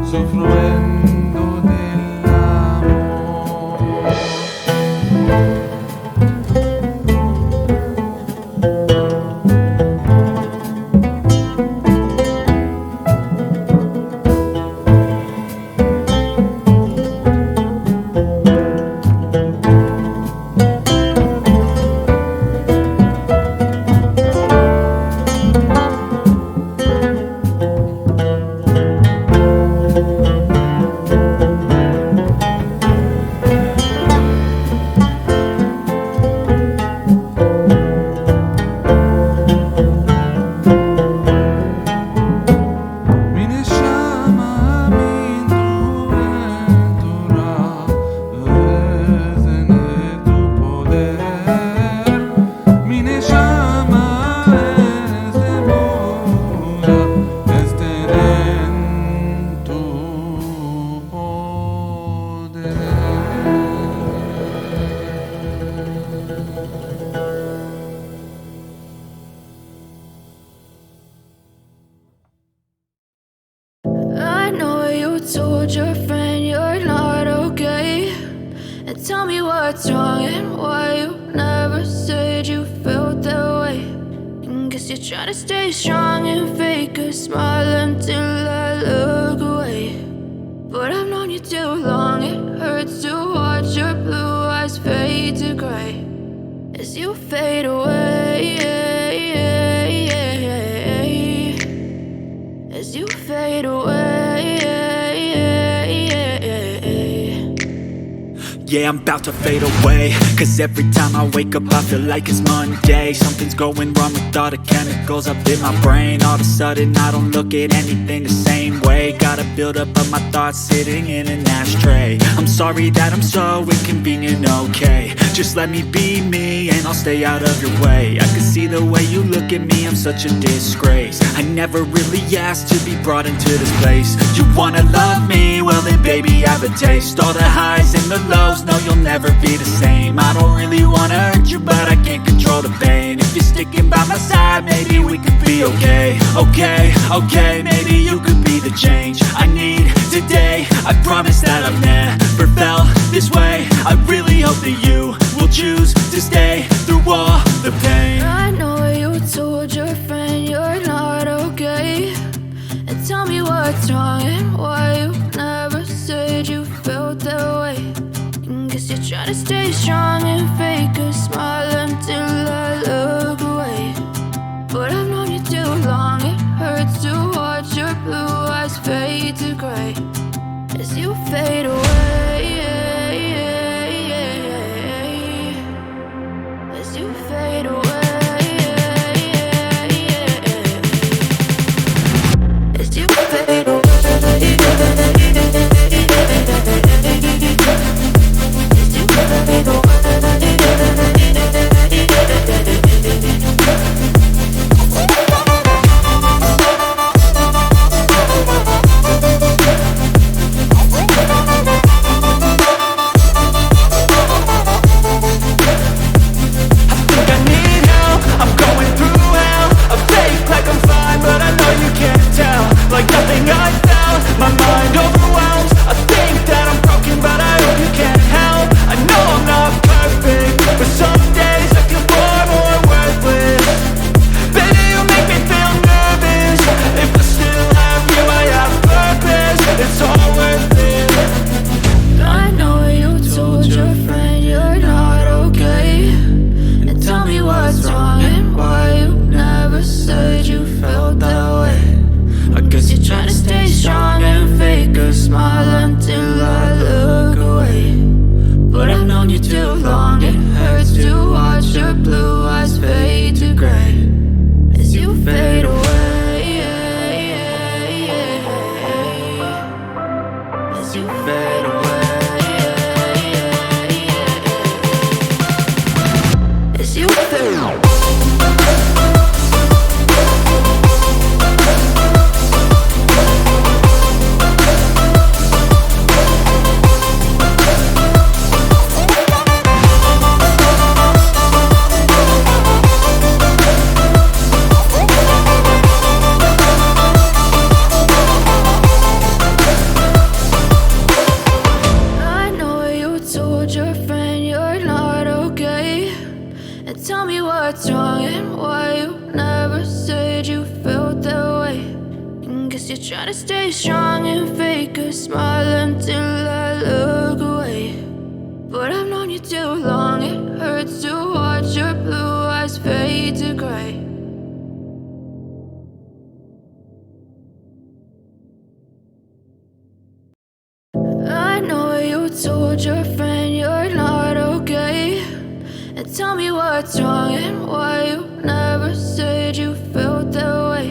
soffrendo dell'amor. I know you told your friend you're not okay, and tell me what's wrong and why you never said you felt that way. And guess you're trying to stay strong and fake a smile until I look away. But I've known you too long, it hurts to watch your blue eyes fade to gray as you fade away, as you fade away. Yeah, I'm about to fade away, cause every time I wake up I feel like it's Monday. Something's going wrong with all the chemicals up in my brain. All of a sudden I don't look at anything the same way. Got a buildup of my thoughts sitting in an ashtray. I'm sorry that I'm so inconvenient, okay. Just let me be me and I'll stay out of your way. I can see the way you look at me, I'm such a disgrace. I never really asked to be brought into this place. You wanna love me? Well then baby I have a taste. All the highs and the lows, no you'll never be the same. I don't really wanna hurt you but I can't control the pain. If you're sticking by my side maybe we could be okay. Okay, maybe you could be the change I need today. I promise that I've never felt this way. I really hope that you will choose to stay through all the pain. I know you told your friend you're not okay, and tell me what's wrong and why you never said you felt that way. And guess you're trying to stay strong and fake a smile until I look away. But I've known you too long, it hurts to watch your blue eyes fade to gray as you fade away, as you fade away, as you fade away. try to stay strong and fake a smile until I look away. But I've known you too long, it hurts to watch your blue eyes fade to gray. I know you told your friend you're not okay, and tell me what's wrong and why you never said you felt that way.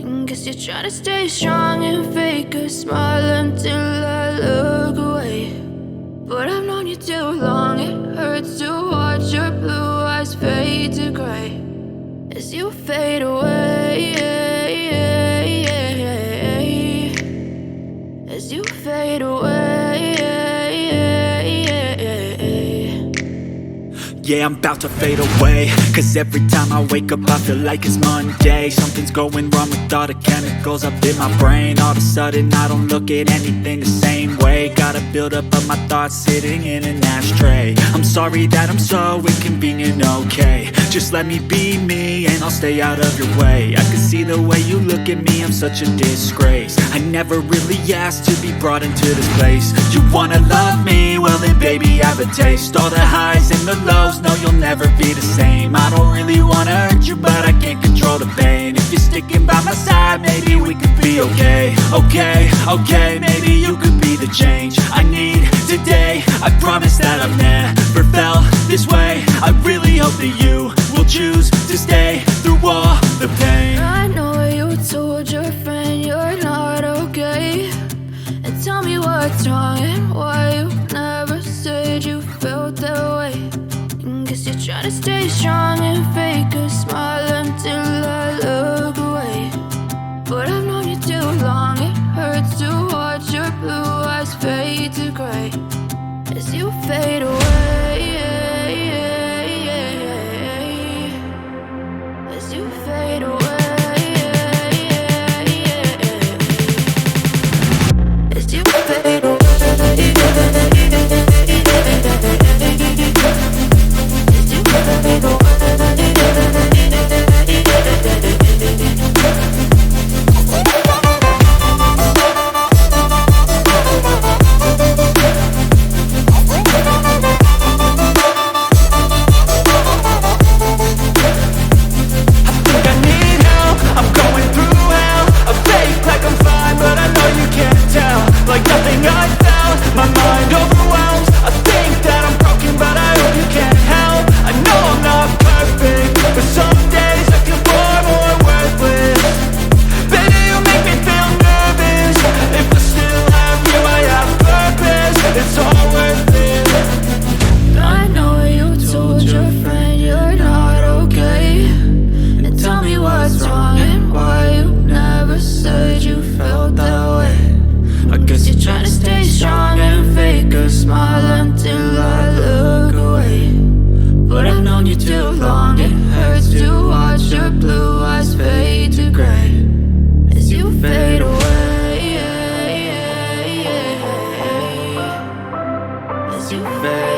And guess you're trying to stay strong and fake a smile until I look away. But I've known you too long, it hurts to watch your blue eyes fade to gray as you fade away, as you fade away. Yeah, I'm about to fade away, cause every time I wake up I feel like it's Monday. Something's going wrong with all the chemicals up in my brain. All of a sudden I don't look at anything the same way. Got a buildup of my thoughts sitting in an ashtray. I'm sorry that I'm so inconvenient, okay. Just let me be me and I'll stay out of your way. I can see the way you look at me, I'm such a disgrace. I never really asked to be brought into this place. You wanna love me? Well then baby I have a taste. All the highs and the lows, no you'll never be the same. I don't really wanna hurt you but I can't control the pain. If you're sticking by my side maybe we could be okay. Okay, maybe you could be the change I need today. I promise that I've never felt this way. I really hope that you will choose to stay through all the pain. I know you told your friend you're not okay, and tell me what's wrong and why you never said you felt that way. And guess you're trying to stay strong and fake a smile until I look away. But I've known you too long, it hurts to watch your blue eyes fade to gray as you fade away, as you fade away, as you fade away, as you fade away. Like nothing I felt, my mind overwhelms. I think that I'm broken, but I hope you can't help. I know I'm not perfect, but some days I feel far more worthless. Baby, you make me feel nervous. If I still have you, I have purpose. It's all worth it. I know you told your friend you're not okay, and tell me what's wrong and why you never said you felt that way. I guess you're trying to stay strong and fake a smile until I look away. But I've known you too long, it hurts to watch your blue eyes fade to gray as you fade away, as you fade